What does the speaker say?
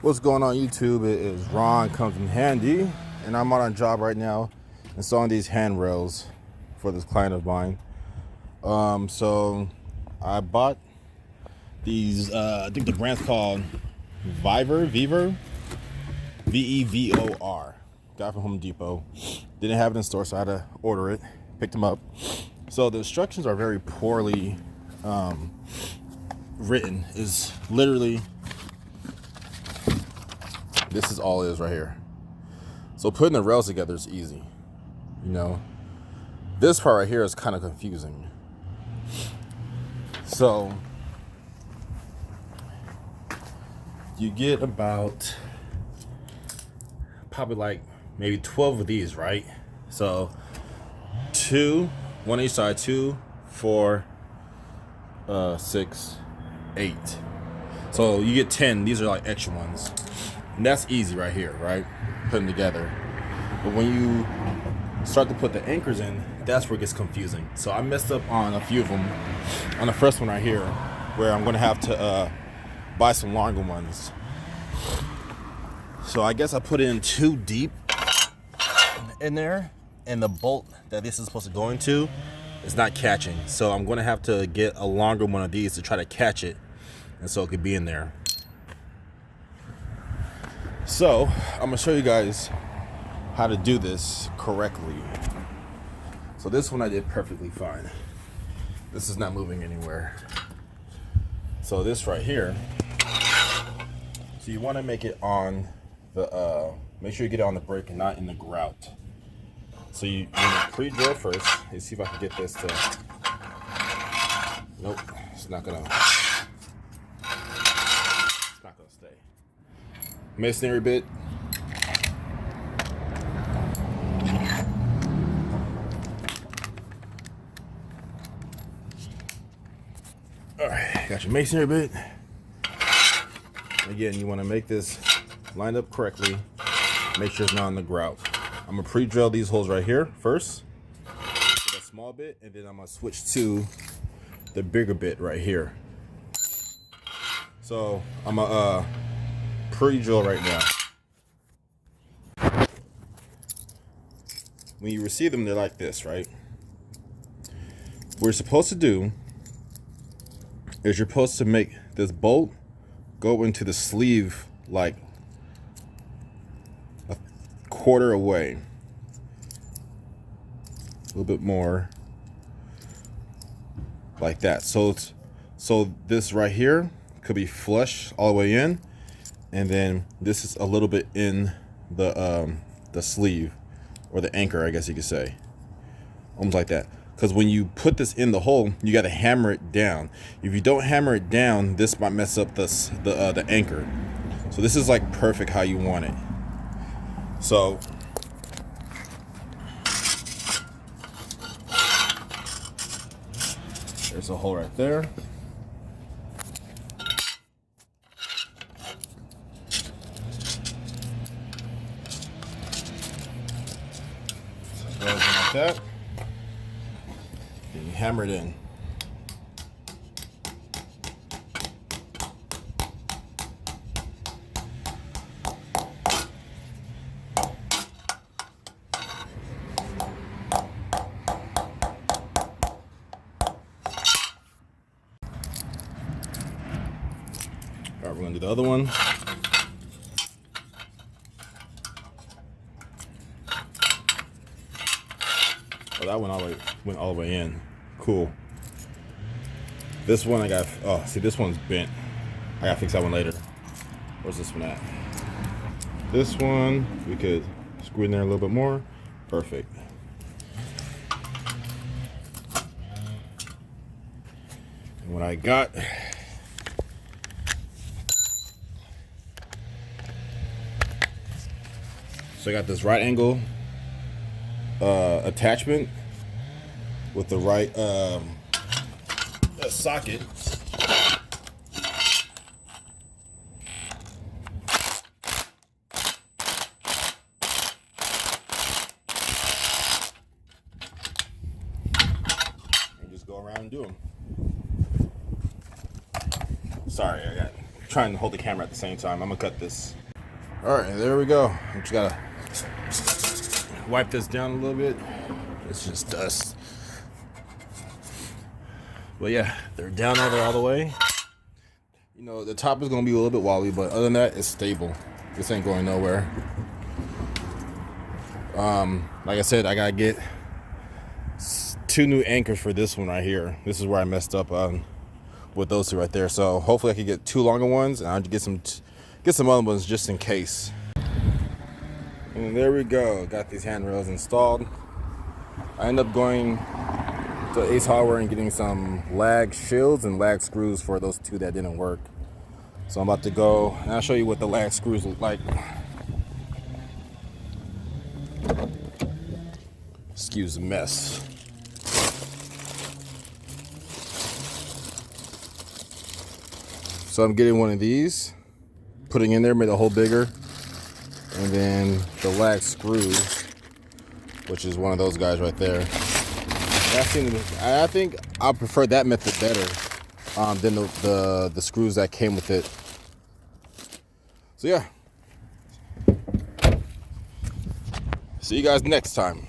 What's going on YouTube? It is Ron Comes in Handy, and I'm on a job right now installing these handrails for this client of mine. So I bought these, I think the brand's called Vevor, Vevor. Got it from Home Depot. Didn't have it in store, so I had to order it. Picked them up. So the instructions are very poorly written. Is literally, this is all it is right here. So putting the rails together is easy, you know. This part right here is kind of confusing. So you get about probably like maybe 12 of these, right? So one each side, 2, 4, 6, 8. So you get 10. These are like extra ones. And that's easy right here, right? Putting together. But when you start to put the anchors in, that's where it gets confusing. So I messed up on a few of them. On the first one right here, where I'm gonna have to buy some longer ones. So I guess I put it in too deep in there, and the bolt that this is supposed to go into is not catching. So I'm gonna have to get a longer one of these to try to catch it, and so it could be in there. So I'm gonna show you guys how to do this correctly. So this one I did perfectly fine. This is not moving anywhere. So this right here, so you want to make it on the make sure you get it on the brake and not in the grout. So you pre-drill first. Let's see if I can get this to, nope, it's not gonna stay. Masonry bit. All right, got your masonry bit. Again, you want to make this lined up correctly. Make sure it's not on the grout. I'm gonna pre-drill these holes right here first with a small bit, and then I'm gonna switch to the bigger bit right here. So I'm gonna pre-drill right now. When you receive them, they're like this, right? What you're supposed to do is you're supposed to make this bolt go into the sleeve like a quarter away. A little bit more. Like that. So this right here could be flush all the way in, and then this is a little bit in the sleeve, or the anchor, I guess you could say. Almost like that. Because when you put this in the hole, you got to hammer it down. If you don't hammer it down, this might mess up the anchor. So this is like perfect how you want it. So there's a hole right there. So it goes in like that. And you hammer it in. All right, we're gonna do the other one. Oh, that one went all the way in. Cool. This one I got, oh, see, this one's bent. I gotta fix that one later. Where's this one at? This one, we could screw in there a little bit more. Perfect. And what I got, so I got this right angle attachment with the right socket. And just go around and do them. Sorry, I got trying to hold the camera at the same time. I'm gonna cut this. All right, there we go. I just gotta wipe this down a little bit. It's just dust. But yeah, they're down all the way. You know, the top is gonna be a little bit wobbly, but other than that, it's stable. This ain't going nowhere. Like I said, I gotta get 2 new anchors for this one right here. This is where I messed up with those 2 right there. So hopefully I can get 2 longer ones, and I'll get some other ones just in case. And there we go. Got these handrails installed. I ended up going to Ace Hardware and getting some lag shields and lag screws for those 2 that didn't work. So I'm about to go and I'll show you what the lag screws look like. Excuse the mess. So I'm getting one of these, putting in there, made the hole bigger, and then the lag screws, which is one of those guys right there. I think I prefer that method better than the screws that came with it. So yeah, see you guys next time.